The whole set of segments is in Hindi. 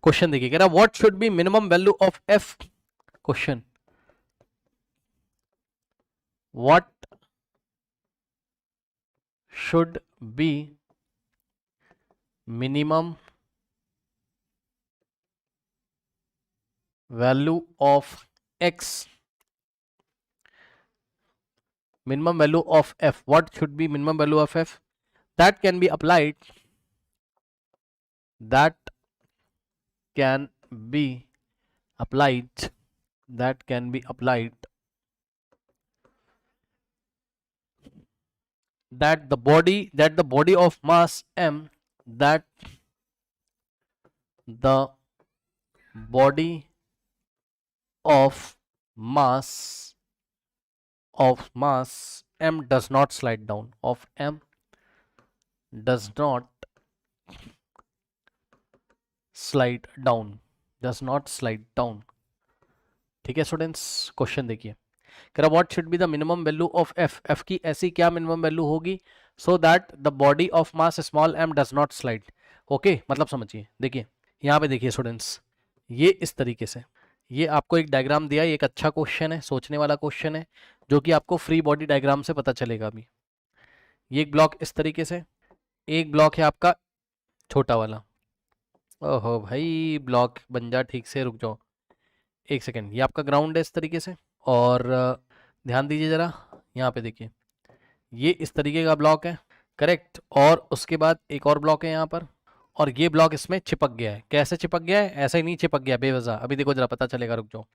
क्वेश्चन देखिए, कह रहा what should B minimum value of F. Question, what should B minimum value of x, minimum value of f, what should be minimum value of f that can be applied, that can be applied, that can be applied, that the body of mass m, that the body of mass m does not slide down, of m does not slide down, does not slide down। ठीक है स्टूडेंट्स, क्वेश्चन देखिए, कह रहा what should be the minimum value of F, F की ऐसी क्या मिनिमम वैल्यू होगी so that the body of mass small m does not slide. Okay, मतलब समझिए, देखिए यहाँ पे देखिए स्टूडेंट्स, ये इस तरीके से, ये आपको एक डायग्राम दिया है, एक अच्छा क्वेश्चन है, सोचने वाला क्वेश्चन है, जो कि आपको फ्री बॉडी डायग्राम से पता चलेगा अभी। ये एक ब्लॉक इस तरीके से, एक ब्लॉक है आपका छोटा वाला, ओहो भाई ब्लॉक बन जा ठीक से, रुक जाओ एक सेकेंड, ये आपका ग्राउंड है इस तरीके से, और ध्यान दीजिए ज़रा, यहाँ पे देखिए ये इस तरीके का ब्लॉक है, करेक्ट, और उसके बाद एक और ब्लॉक है यहाँ पर, और ये ब्लॉक इसमें चिपक गया है। कैसे चिपक गया है? ऐसे ही नहीं चिपक गया बेवजह, अभी देखो जरा पता चलेगा, रुक जाओ।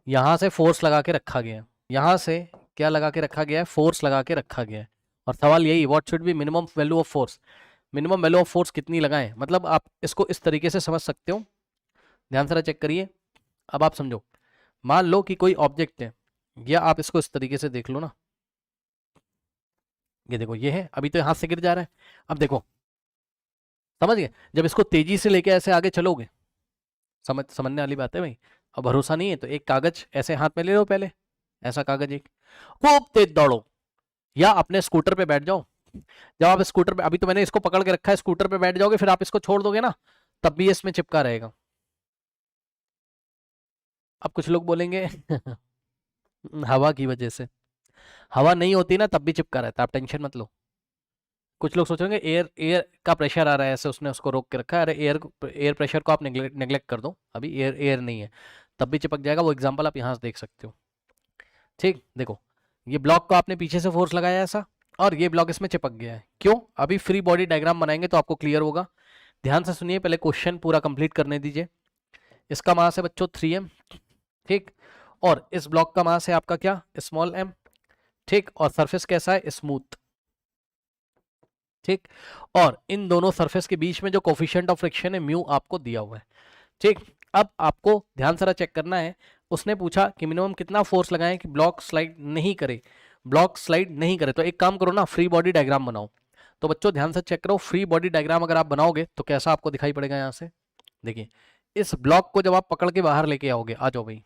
यहाँ से फोर्स लगा के रखा गया है, यहाँ से क्या लगा के रखा गया है? फोर्स लगा के रखा गया है, और सवाल यही, what should B minimum value of force, minimum value of force कितनी लगाएं, मतलब आप इसको इस तरीके से समझ सकते हो, ध्यान से चेक करिए। अब आप समझो, मान लो कि कोई ऑब्जेक्ट है, या आप इसको इस तरीके से देख लो ना, ये देखो ये है, अभी तो हाथ से गिर जा रहा है, अब समझ गए, जब इसको तेजी से लेके ऐसे आगे चलोगे, समझने वाली बात है भाई। अब भरोसा नहीं है तो एक कागज ऐसे हाथ में ले लो, पहले ऐसा कागज एक, खूब तेज दौड़ो, या अपने स्कूटर पे बैठ जाओ। जब आप स्कूटर पे, अभी तो मैंने इसको पकड़ के रखा है, स्कूटर पे बैठ जाओगे, फिर आप इसको छोड़ दोगे ना, तब भी इसमें चिपका रहेगा। अब कुछ लोग बोलेंगे हवा की वजह से, हवा नहीं होती ना तब भी चिपका रहता है, आप टेंशन मत लो। कुछ लोग सोचेंगे एयर एयर का प्रेशर आ रहा है, ऐसे उसने उसको रोक के रखा है, अरे एयर प्रेशर को आप नेग्लेक्ट कर दो, अभी एयर नहीं है, तब भी चिपक जाएगा। वो एग्जांपल आप यहाँ से देख सकते हो। ठीक, देखो ये ब्लॉक को आपने पीछे से फोर्स लगाया ऐसा, और ये ब्लॉक इसमें चिपक गया है, क्यों? अभी फ्री बॉडी डायग्राम बनाएंगे तो आपको क्लियर होगा। ध्यान से सुनिए, पहले क्वेश्चन पूरा कंप्लीट करने दीजिए। इसका मास है बच्चों 3m, ठीक, और इस ब्लॉक का मास है आपका क्या? स्मॉल m, ठीक, और सरफेस कैसा है? स्मूथ, ठीक, और इन दोनों सरफेस के बीच में जो कोफिशिएंट ऑफ फ्रिक्शन है म्यू आपको दिया हुआ है, ठीक। अब आपको ध्यान से चेक करना है, उसने पूछा कि मिनिमम कितना फोर्स लगाएं कि ब्लॉक स्लाइड नहीं करे, ब्लॉक स्लाइड नहीं करे, तो एक काम करो ना, फ्री बॉडी डायग्राम बनाओ। तो बच्चों ध्यान से चेक करो, फ्री बॉडी डायग्राम अगर आप बनाओगे तो कैसा आपको दिखाई पड़ेगा। यहाँ से देखिए, इस ब्लॉक को जब आप पकड़ के बाहर लेके आओगे, आ जाओ भाई,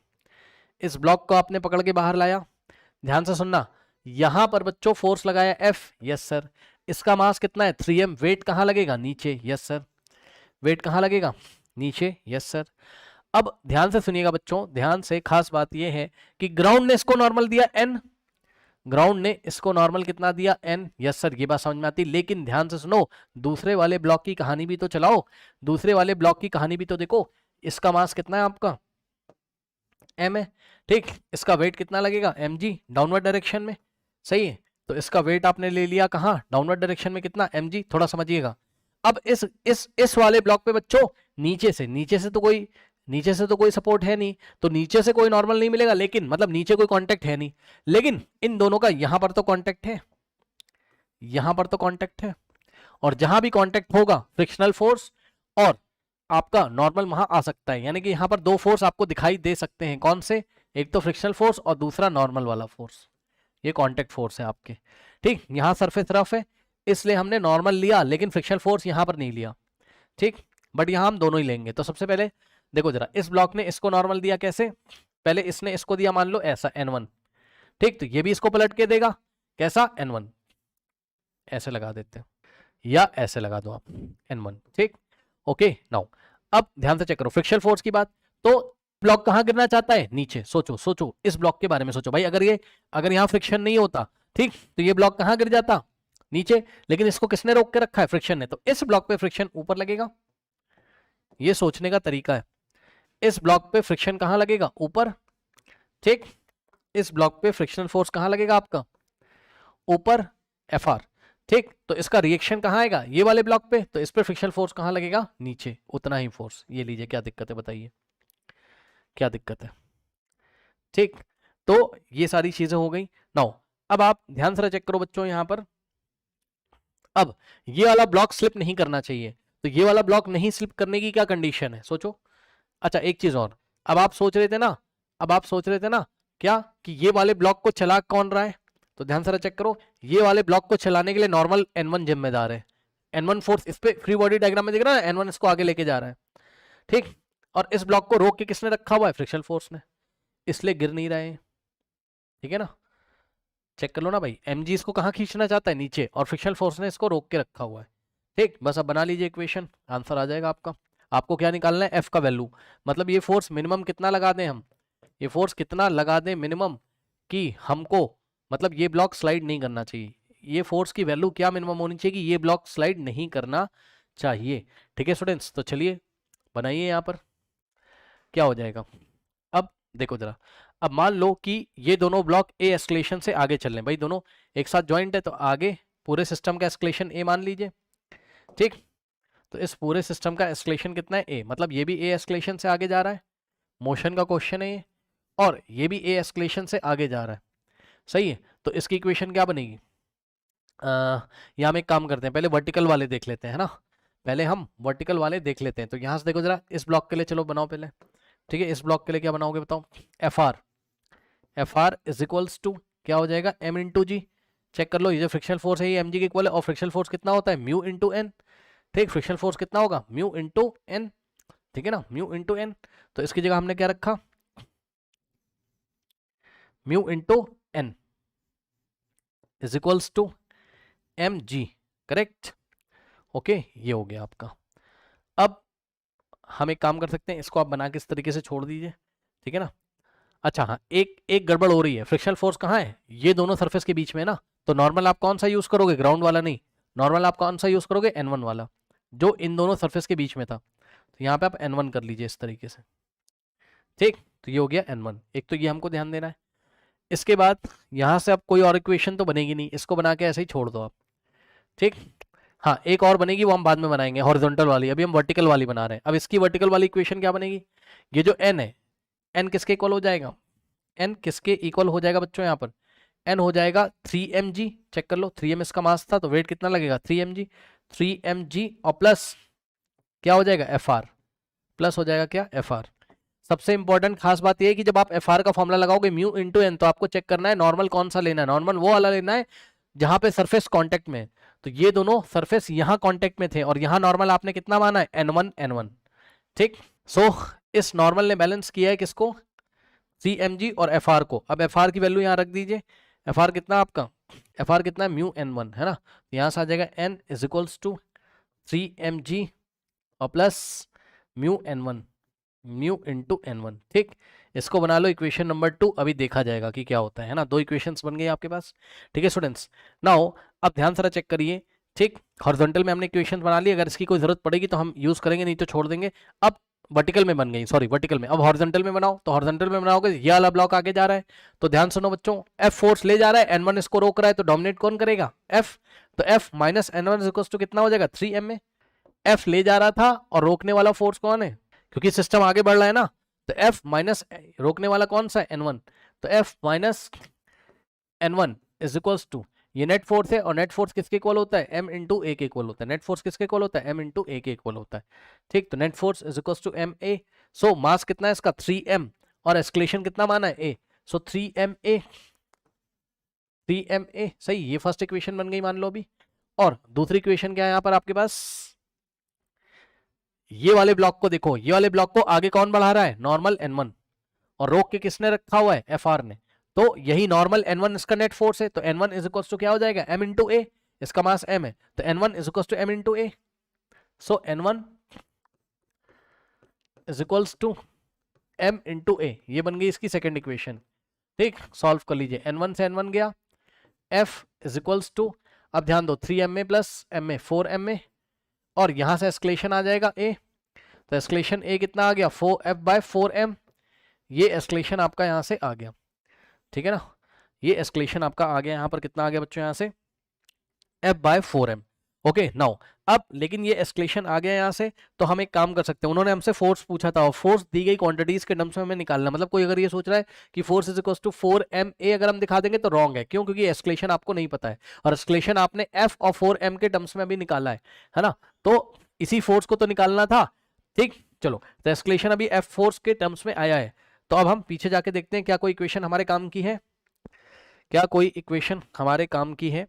इस ब्लॉक को आपने पकड़ के बाहर लाया, ध्यान से सुनना, यहां पर बच्चों फोर्स लगाया F, यस सर, इसका मास कितना है? 3m, वेट कहां लगेगा? नीचे, यस सर, वेट कहां लगेगा? नीचे, यस सर। अब ध्यान से सुनिएगा बच्चों, ध्यान से, खास बात यह है कि ग्राउंड ने इसको नॉर्मल दिया n, ग्राउंड ने इसको नॉर्मल कितना दिया? n, यस सर, ये बात समझ में आती, लेकिन ध्यान से सुनो, दूसरे वाले ब्लॉक की कहानी भी तो चलाओ, दूसरे वाले ब्लॉक की कहानी भी तो देखो। इसका मास कितना है आपका? m है, ठीक, इसका वेट कितना लगेगा? mg, डाउनवर्ड डायरेक्शन में, सही है, तो इसका वेट आपने ले लिया कहां? डाउनवर्ड डायरेक्शन में, कितना? mg, थोड़ा समझिएगा। अब इस वाले ब्लॉक पे बच्चों नीचे से तो कोई सपोर्ट है नहीं, तो नीचे से कोई नॉर्मल नहीं मिलेगा, लेकिन मतलब नीचे कोई कांटेक्ट है नहीं, लेकिन इन दोनों का यहां पर तो कांटेक्ट है, यहां पर तो कांटेक्ट है, और जहां भी कांटेक्ट होगा फ्रिक्शनल फोर्स और आपका नॉर्मल वहां आ सकता है, यानी कि यहां पर दो फोर्स आपको दिखाई दे सकते हैं। कौन से? एक तो फ्रिक्शनल फोर्स और दूसरा नॉर्मल वाला फोर्स, ये कांटेक्ट फोर्स है आपके, ठीक। यहां सरफेस रफ है इसलिए हमने नॉर्मल लिया, लेकिन फ्रिक्शनल फोर्स यहां पर नहीं लिया, ठीक, बट यहां हम दोनों ही लेंगे। तो सबसे पहले देखो जरा, इस ब्लॉक ने इसको नॉर्मल दिया कैसे? पहले इसने इसको दिया मान लो ऐसा n1, ठीक, तो ये भी इसको पलट के देगा कैसा? n1, ऐसे लगा देते हैं, या ऐसे लगा दो आप n1, ठीक, ओके। नाउ अब ध्यान से चेक करो फ्रिक्शनल फोर्स की बात, तो ब्लॉक कहां गिरना चाहता है? नीचे। सोचो सोचो इस ब्लॉक के बारे में सोचो भाई, अगर यहाँ फ्रिक्शन नहीं होता, ठीक, तो ये ब्लॉक कहां गिर जाता? नीचे। लेकिन इसको किसने रोक के रखा है? फ्रिक्शन ने। तो इस ब्लॉक पे फ्रिक्शन ऊपर लगेगा, ये सोचने का तरीका है। इस ब्लॉक पे फ्रिक्शन कहां लगेगा? ऊपर, ठीक। इस ब्लॉक पे फ्रिक्शनल फोर्स कहां लगेगा आपका? ऊपर, Fr, ठीक। तो इसका रिएक्शन कहां आएगा? ये वाले ब्लॉक पे। तो इस पे फ्रिक्शनल फोर्स कहां लगेगा? नीचे, उतना ही फोर्स। ये लीजिए, क्या दिक्कत है बताइए, क्या दिक्कत है? ठीक, तो ये सारी चीजें हो गई। नाउ अब आप ध्यान से चेक करो बच्चों यहां पर, अब ये वाला ब्लॉक स्लिप नहीं करना चाहिए, तो ये वाला ब्लॉक नहीं स्लिप करने की क्या कंडीशन है? सोचो। अच्छा एक चीज और, अब आप सोच रहे थे ना, क्या कि ये वाले ब्लॉक को चला कौन रहा है? तो ध्यान से चेक करो, ये वाले ब्लॉक को चलाने के लिए नॉर्मल N1 जिम्मेदार है। N1 फोर्स इस पे फ्री बॉडी डायग्राम में दिख रहा है, N1 इसको आगे लेके जा रहा है, ठीक। और इस ब्लॉक को रोक के किसने रखा हुआ है? फ्रिक्शनल फोर्स ने, इसलिए गिर नहीं रहे हैं, ठीक है ना। चेक कर लो ना भाई, mg इसको कहाँ खींचना चाहता है? नीचे, और फ्रिक्शनल फोर्स ने इसको रोक के रखा हुआ है, ठीक। बस अब बना लीजिए इक्वेशन, आंसर आ जाएगा आपका। आपको क्या निकालना है? f का वैल्यू, मतलब ये फोर्स मिनिमम कितना लगा दें हम, ये फोर्स कितना लगा दें मिनिमम, कि हमको, मतलब ये ब्लॉक स्लाइड नहीं करना चाहिए। ये फोर्स की वैल्यू क्या मिनिमम होनी चाहिए कि ये ब्लॉक स्लाइड नहीं करना चाहिए, ठीक है स्टूडेंट्स। तो चलिए बनाइए, यहाँ पर क्या हो जाएगा। अब देखो जरा, अब मान लो कि ये दोनों ब्लॉक ए एस्केलेशन से आगे चल रहे हैं, भाई दोनों एक साथ ज्वाइंट है, तो आगे पूरे सिस्टम का एस्केलेशन ए मान लीजिए, ठीक। तो इस पूरे सिस्टम का एस्केलेशन कितना है? ए, मतलब ये भी ए एस्केलेशन से आगे जा रहा है, मोशन का क्वेश्चन है ये, और ये भी ए एस्केलेशन से आगे जा रहा है, सही है। तो इसकी इक्वेशन क्या बनेगी? यहाँ हम एक काम करते हैं, पहले वर्टिकल वाले देख लेते हैं, है ना, पहले हम वर्टिकल वाले देख लेते हैं। तो यहाँ से देखो जरा, इस ब्लॉक के लिए चलो बनाओ पहले, ठीक है। इस ब्लॉक के लिए क्या बनाओगे बताओ? F R is equals to क्या हो जाएगा? एम इंटू जी। चेक कर लो, ये जो फ्रिक्शनल फोर्स है ये एम जी के इक्वल है, और फ्रिक्शनल फोर्स कितना होता है? म्यू इंटू एन, ठीक। फ्रिक्शनल फोर्स कितना होगा? म्यू इंटू एन, ठीक है ना, म्यू इंटू एन। तो इसकी जगह हमने क्या रखा? Mu into N is equals to M G, correct, okay. ये हो गया आपका। अब हम एक काम कर सकते हैं, इसको आप बना के इस तरीके से छोड़ दीजिए, ठीक है ना। अच्छा हाँ, एक गड़बड़ हो रही है, फ्रिक्शनल फोर्स कहाँ है? ये दोनों सरफेस के बीच में है ना, तो नॉर्मल आप कौन सा यूज करोगे? ग्राउंड वाला नहीं, नॉर्मल आप कौन सा यूज करोगे? N1 वाला, जो इन दोनों सरफेस के बीच में था। तो यहाँ पे आप N1 कर लीजिए इस तरीके से, ठीक। तो ये हो गया N1, एक तो ये हमको ध्यान देना है। इसके बाद यहाँ से अब कोई और इक्वेशन तो बनेगी नहीं, इसको बना के ऐसे ही छोड़ दो आप, ठीक। हाँ एक और बनेगी, वो हम बाद में बनाएंगे, हॉरिजॉन्टल वाली, अभी हम वर्टिकल वाली बना रहे हैं। अब इसकी वर्टिकल वाली इक्वेशन क्या बनेगी? ये जो n है, n किसके इक्वल हो जाएगा? n किसके इक्वल हो जाएगा बच्चों? यहाँ पर n हो जाएगा 3mg। चेक कर लो, 3m इसका मास था, तो वेट कितना लगेगा? 3mg, 3mg और प्लस क्या हो जाएगा? Fr, प्लस हो जाएगा क्या? Fr। सबसे इंपॉर्टेंट खास बात यह है कि जब आप Fr का फॉर्मुला लगाओगे म्यू इंटू एन, तो आपको चेक करना है नॉर्मल कौन सा लेना है। नॉर्मल वो वाला लेना है जहां पे सरफेस कांटेक्ट में है। तो ये दोनों सरफेस यहाँ कांटेक्ट में थे, और यहाँ नॉर्मल आपने कितना माना है? N1 N1, ठीक। सो इस नॉर्मल ने बैलेंस किया है किसको? CMG और FR को। अब FR की वैल्यू यहाँ रख दीजिए, FR कितना आपका? FR कितना है? म्यू N1, है ना। यहाँ से आ जाएगा N is equals to 3mg और plus mu N1, mu into N1, ठीक। इसको बना लो इक्वेशन नंबर 2, अभी देखा जाएगा कि क्या होता है ना। दो इक्वेशंस बन गई आपके पास, ठीक है स्टूडेंट्स। नाउ अब ध्यान से चेक करिए, ठीक। हॉरिजॉन्टल में हमने इक्वेशन बना ली, अगर इसकी कोई जरूरत पड़ेगी तो हम यूज करेंगे, नहीं तो छोड़ देंगे। अब वर्टिकल में बन गई, सॉरी वर्टिकल में। अब हॉरिजॉन्टल में बनाओ, तो हॉरिजॉन्टल में बनाओगे, ये वाला ब्लॉक आगे जा रहा है, तो ध्यान सुनो बच्चों, F फोर्स ले जा रहा है, N1 इसको रोक रहा है, तो डोमिनेट कौन करेगा? F। तो F minus N1 equals to कितना हो जाएगा? 3m। F ले जा रहा था और रोकने वाला फोर्स कौन है? क्योंकि सिस्टम आगे बढ़ रहा है ना, तो F माइनस रोकने वाला कौन सा है? N1। तो F minus N1 is equals to, ये नेट फोर्स है, और नेट फोर्स किसके इक्वल होता है? M इंटू ए के इक्वल होता है। नेट फोर्स किसके इक्वल होता है? M इंटू ए के इक्वल होता है, ठीक। तो net force is equals to ma। So mass कितना है इसका? 3m, और एस्केलेशन कितना माना है? a। सो 3ma, 3ma, सही। ये फर्स्ट इक्वेशन बन गई मान लो अभी। और दूसरी इक्वेशन क्या है यहाँ पर आपके पास? ये वाले ब्लॉक को देखो, ये वाले ब्लॉक को आगे कौन बढ़ा रहा है? नॉर्मल N1, और रोक के किसने रखा हुआ है? Fr ने। तो यही नॉर्मल N1 इसका नेट फोर्स है, तो N1 इज इक्वल टू क्या हो जाएगा? M इंटू ए, इसका मास M है, तो N1 is equal to M into a. So N1 is equals to m into a, ये बन गई इसकी सेकेंड इक्वेशन। ठीक, सॉल्व कर लीजिए, n1 से n1 गया, f इज इक्वल्स टू, अब ध्यान दो 3ma प्लस ma 4ma, और यहां से एस्केलेशन आ जाएगा a, तो एस्केलेशन a कितना आ गया 4f/4m, ये एस्केलेशन आपका यहां से आ गया। ठीक है ना, ये एस्केलेशन आपका आ गया यहां पर, कितना आ गया बच्चों यहां से f/4m। ओके नाउ, अब लेकिन ये एस्केलेशन आ गया यहाँ से, तो हम एक काम कर सकते हैं, उन्होंने हमसे फोर्स पूछा था और फोर्स दी गई क्वांटिटीज के टर्म्स में हमें निकालना, मतलब कोई अगर ये सोच रहा है कि force is equal to 4ma अगर हम दिखा देंगे तो रॉन्ग है, क्यों? क्योंकि एस्केलेशन आपको नहीं पता है और एस्केलेशन आपने f और 4m के टर्म्स में अभी निकाला है ना, तो इसी फोर्स को तो निकालना था। ठीक, चलो, तो एस्केलेशन अभी f फोर्स के टर्म्स में आया है, तो अब हम पीछे जाके देखते हैं क्या कोई इक्वेशन हमारे काम की है, क्या कोई इक्वेशन हमारे काम की है,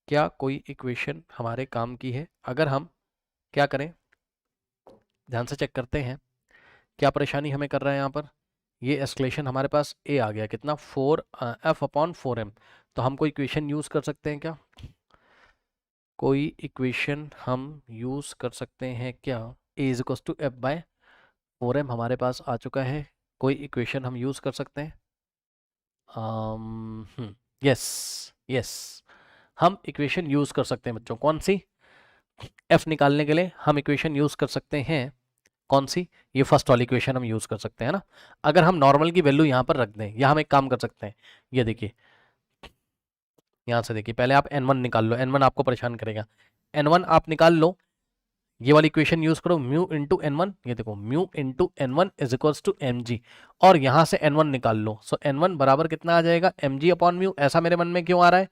क्या कोई इक्वेशन हमारे काम की है। अगर हम क्या करें, ध्यान से चेक करते हैं क्या परेशानी हमें कर रहा है यहाँ पर। ये एस्केलेशन हमारे पास a आ गया, कितना 4f/4m, तो हम कोई इक्वेशन यूज कर सकते हैं क्या, कोई इक्वेशन हम यूज कर सकते हैं क्या, a is equal to f/4m हमारे पास आ चुका है, कोई इक्वेशन हम यूज कर सकते हैं। यस यस, हम इक्वेशन यूज कर सकते हैं बच्चों, कौन सी, f निकालने के लिए हम इक्वेशन यूज कर सकते हैं, कौन सी, ये फर्स्ट वाली इक्वेशन हम यूज कर सकते हैं ना। अगर हम नॉर्मल की वैल्यू यहाँ पर रख दें, या हम एक काम कर सकते हैं, ये देखिए यहाँ से देखिए, पहले आप n1 निकाल लो, n1 आपको परेशान करेगा, n1 आप निकाल लो, ये वाली इक्वेशन यूज करो, म्यू इंटू n1, ये देखो mu into n1 is equals to mg, और यहाँ से n1 निकाल लो, सो n1 बराबर कितना आ जाएगा mg अपॉन म्यू। ऐसा मेरे मन में क्यों आ रहा है,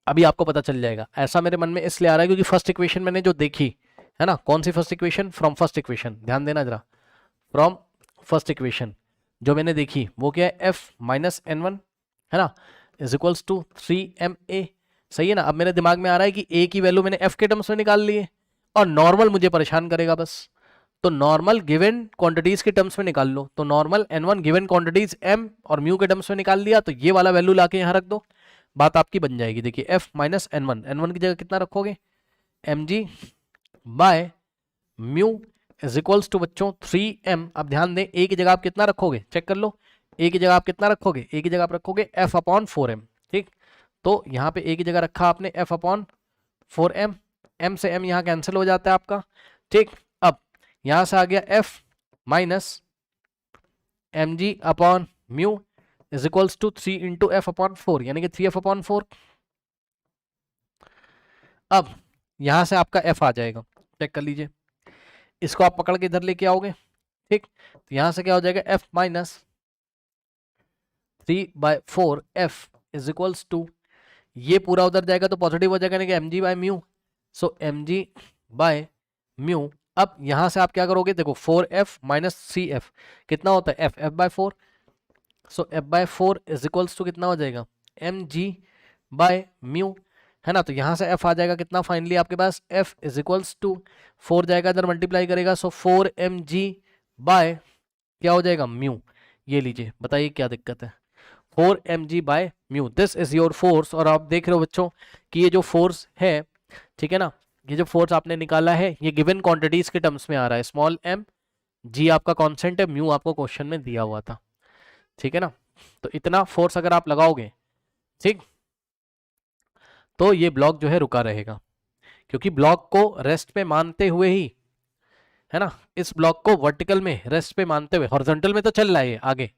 अभी आपको पता चल जाएगा, ऐसा मेरे मन में इसलिए आ रहा है क्योंकि फर्स्ट इक्वेशन मैंने जो देखी है ना, कौन सी first equation, from first equation, ध्यान देना जरा, फ्रॉम फर्स्ट इक्वेशन जो मैंने देखी वो क्या है, f माइनस n1 है ना, इज इक्वल्स टू 3ma, सही है ना। अब मेरे दिमाग में आ रहा है कि a की वैल्यू मैंने f के टर्म्स में निकाल ली है, और नॉर्मल मुझे परेशान करेगा बस, तो नॉर्मल गिवन क्वांटिटीज के टर्म्स में निकाल लो, तो normal n1 given quantities m और म्यू के टर्म्स में निकाल लिया, तो ये वाला वैल्यू लाके यहाँ रख दो, बात आपकी बन जाएगी। देखिए f माइनस n1 की जगह कितना रखोगे, mg by mu is equals to बच्चों 3m। अब ध्यान दें, a की जगह आप कितना रखोगे, चेक कर लो, a की जगह आप कितना रखोगे, a की जगह आप रखोगे f/4m। ठीक, तो यहाँ पे a की जगह रखा आपने f/4m, m से m यहाँ कैंसिल हो जाता है आपका। ठीक, अब यहाँ से आ गया f minus mg upon mu is equals to 3 into f/4, यानी कि 3f/4। अब यहां से आपका f आ जाएगा, चेक कर लीजिए, इसको आप पकड़ के इधर लेके आओगे। ठीक, तो यहां से क्या हो जाएगा, f minus 3/4f is equals to, ये पूरा उधर जाएगा तो पॉजिटिव हो जाएगा, यानी कि mg by mu, so mg by mu. अब यहां से आप क्या करोगे, देखो 4f माइनस 3f कितना होता है, f/4, so f/4 is equals to कितना हो जाएगा, mg बाय म्यू, है ना। तो यहां से f आ जाएगा कितना, फाइनली आपके पास f इज इक्वल्स टू 4 जाएगा इधर मल्टीप्लाई करेगा, सो 4mg बाय क्या हो जाएगा, म्यू। ये लीजिए, बताइए क्या दिक्कत है, 4mg by mu, this is your force. और आप देख रहे हो बच्चों कि ये जो फोर्स है, ठीक है ना, ये जो फोर्स आपने निकाला है ये गिवन क्वांटिटीज के टर्म्स में आ रहा है, स्मॉल m, g आपका कांस्टेंट है, म्यू आपको क्वेश्चन में दिया हुआ था। ठीक है ना, तो इतना फोर्स अगर आप लगाओगे, ठीक, तो ये ब्लॉक जो है रुका रहेगा, क्योंकि ब्लॉक को रेस्ट पे मानते हुए ही, है ना, इस ब्लॉक को वर्टिकल में रेस्ट पे मानते हुए, हॉरिजॉन्टल में तो चल रहा है ये आगे,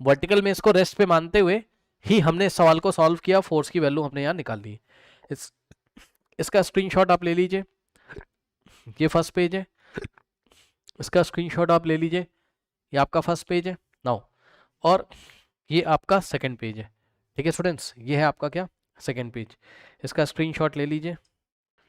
वर्टिकल में इसको रेस्ट पे मानते हुए ही हमने इस सवाल को सॉल्व किया, फोर्स की वैल्यू हमने यहाँ निकाल ली। इसका स्क्रीनशॉट आप ले लीजिए, ये फर्स्ट पेज है, इसका स्क्रीनशॉट आप ले लीजिए, ये आपका फर्स्ट पेज है नाउ, और ये आपका सेकंड पेज है। ठीक है स्टूडेंट्स, ये है आपका क्या, सेकंड पेज, इसका स्क्रीनशॉट ले लीजिए।